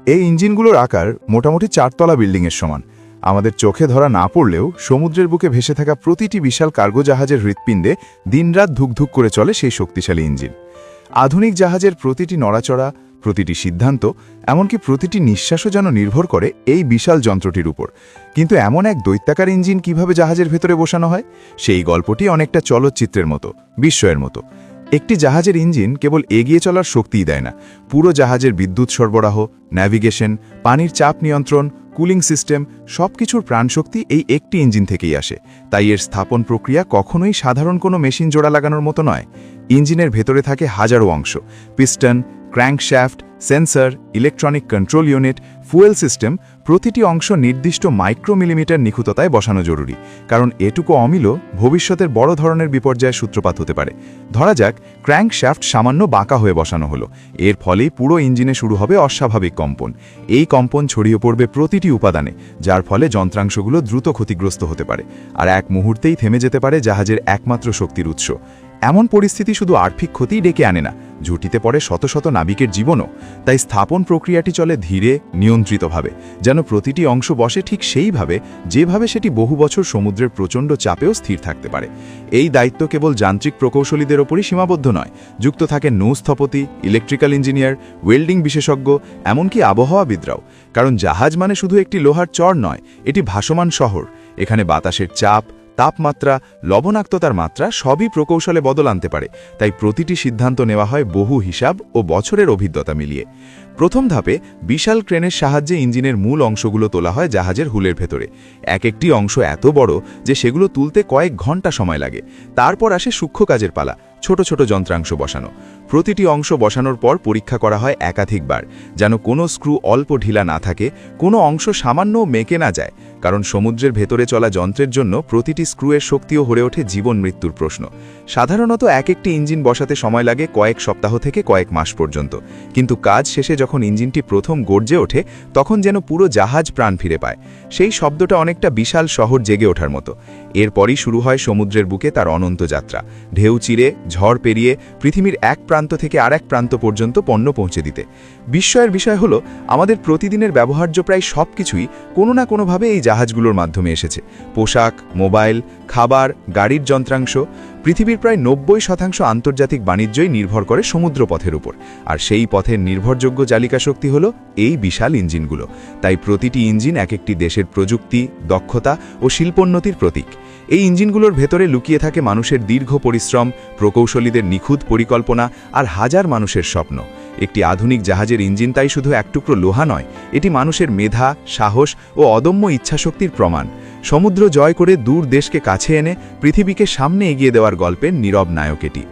এই ইঞ্জিনগুলোর আকার মোটামুটি 4 তলা বিল্ডিংয়ের সমান। আমাদের চোখে ধরা না পড়লেও সমুদ্রের বুকে ভেসে থাকা প্রতিটি বিশাল কার্গো জাহাজের হৃৎপিণ্ডে দিনরাত ধুকধুক করে চলে সেই শক্তিশালী ইঞ্জিন। আধুনিক জাহাজের প্রতিটি নড়াচড়া, প্রতিটি সিদ্ধান্ত, এমনকি প্রতিটি নিঃশ্বাসও যেন নির্ভর করে এই বিশাল যন্ত্রটির উপর। কিন্তু এমন এক দৈত্যাকার ইঞ্জিন কিভাবে জাহাজের ভেতরে বসানো হয়, সেই গল্পটি অনেকটা চলচ্চিত্রের মতো, বিস্ময়ের মতো। একটি জাহাজের ইঞ্জিন কেবল এগিয়ে চলার শক্তিই দেয় না, পুরো জাহাজের বিদ্যুৎ সরবরাহ, ন্যাভিগেশন, পানির চাপ নিয়ন্ত্রণ, কুলিং সিস্টেম, সবকিছুর প্রাণশক্তি এই একটি ইঞ্জিন থেকেই আসে। তাই এর স্থাপন প্রক্রিয়া কখনোই সাধারণ কোনো মেশিন জোড়া লাগানোর মতো নয়। ইঞ্জিনের ভেতরে থাকে হাজারো অংশ, piston, crankshaft, sensor, electronic control unit, fuel system. প্রতিটি অংশ নির্দিষ্ট মাইক্রোমিলিমিটার নিখুঁততায় বসানো জরুরি, কারণ এটুকু অমিল ভবিষ্যতের বড় ধরনের বিপর্যয়ের সূত্রপাত হতে পারে। ধরা যাক ক্র্যাঙ্কশ্যাফট সামান্য বাঁকা হয়ে বসানো হলো, এর ফলেই পুরো ইঞ্জিনে শুরু হবে অস্বাভাবিক কম্পন। এই কম্পন ছড়িয়ে পড়বে প্রতিটি উপাদানে, যার ফলে যন্ত্রাংশগুলো দ্রুত ক্ষতিগ্রস্ত হতে পারে, আর এক মুহূর্তেই থেমে যেতে পারে জাহাজের একমাত্র শক্তির উৎস। এমন পরিস্থিতি শুধু আর্থিক ক্ষতিই ডেকে আনে না, ঝুঁটিতে পড়ে শত শত নাবিকের জীবনও। তাই স্থাপন প্রক্রিয়াটি চলে ধীরে, নিয়ন্ত্রিতভাবে, যেন প্রতিটি অংশ বসে ঠিক সেইভাবে যেভাবে সেটি বহু বছর সমুদ্রের প্রচণ্ড চাপেও স্থির থাকতে পারে। এই দায়িত্ব কেবল যান্ত্রিক প্রকৌশলীদের ওপরই সীমাবদ্ধ নয়, যুক্ত থাকে নৌস্থপতি, ইলেকট্রিক্যাল ইঞ্জিনিয়ার, ওয়েল্ডিং বিশেষজ্ঞ, এমনকি আবহাওয়াবিদরাও। কারণ জাহাজ মানে শুধু একটি লোহার চর নয়, এটি ভাসমান শহর। এখানে বাতাসের চাপ, তাপমাত্রা, লবণাক্ততার মাত্রা সবই প্রকৌশলে বদল আনতে পারে। তাই প্রতিটি সিদ্ধান্ত নেওয়া হয় বহু হিসাব ও বছরের অভিজ্ঞতা মিলিয়ে। প্রথম ধাপে বিশাল ক্রেনের সাহায্যে ইঞ্জিনের মূল অংশগুলো তোলা হয় জাহাজের হুলের ভেতরে। এক একটি অংশ এত বড় যে সেগুলো তুলতে কয়েক ঘন্টা সময় লাগে। তারপর আসে সূক্ষ্ম কাজের পালা, ছোট ছোট যন্ত্রাংশ বসানো। প্রতিটি অংশ বসানোর পর পরীক্ষা করা হয় একাধিকবার, যেন কোনো স্ক্রু অল্প ঢিলা না থাকে, কোনো অংশ সামান্য মেকে না যায়। কারণ সমুদ্রের ভেতরে চলা যন্ত্রের জন্য প্রতিটি স্ক্রুয়ের শক্তিও হয়ে ওঠে জীবন মৃত্যুর প্রশ্ন। সাধারণত এক একটি ইঞ্জিন বসাতে সময় লাগে কয়েক সপ্তাহ থেকে কয়েক মাস পর্যন্ত। কিন্তু কাজ শেষে যখন ইঞ্জিনটি প্রথম গর্জে ওঠে, তখন যেন পুরো জাহাজ প্রাণ ফিরে পায়। সেই শব্দটা অনেকটা বিশাল শহর জেগে ওঠার মতো। এরপরই শুরু হয় সমুদ্রের বুকে তার অনন্ত যাত্রা, ঢেউ চিরে, ঝড় পেরিয়ে পৃথিবীর এক প্রান্ত থেকে আরেক প্রান্ত পর্যন্ত পণ্য পৌঁছে দিতে। বিস্ময়ের বিষয় হলো, আমাদের প্রতিদিনের ব্যবহার্য প্রায় সব কিছুই কোনো না কোনোভাবে এই জাহাজগুলোর মাধ্যমে এসেছে। পোশাক, মোবাইল, খাবার, গাড়ির যন্ত্রাংশ। পৃথিবীর প্রায় 90% আন্তর্জাতিক বাণিজ্যই নির্ভর করে সমুদ্রপথের উপর, আর সেই পথের নির্ভরযোগ্য চালিকা শক্তি হলো এই বিশাল ইঞ্জিনগুলো। তাই প্রতিটি ইঞ্জিন এক একটি দেশের প্রযুক্তি, দক্ষতা ও শিল্পোন্নতির প্রতীক। এই ইঞ্জিনগুলোর ভেতরে লুকিয়ে থাকে মানুষের দীর্ঘ পরিশ্রম, প্রকৌশলীদের নিখুঁত পরিকল্পনা আর হাজার মানুষের স্বপ্ন। একটি আধুনিক জাহাজের ইঞ্জিন তাই শুধু এক টুকরো লোহা নয়, এটি মানুষের মেধা, সাহস ও অদম্য ইচ্ছাশক্তির প্রমাণ। সমুদ্র জয় করে দূর দেশকে কাছে এনে পৃথিবীকে সামনে এগিয়ে দেওয়ার গল্পের নীরব নায়ক এটি।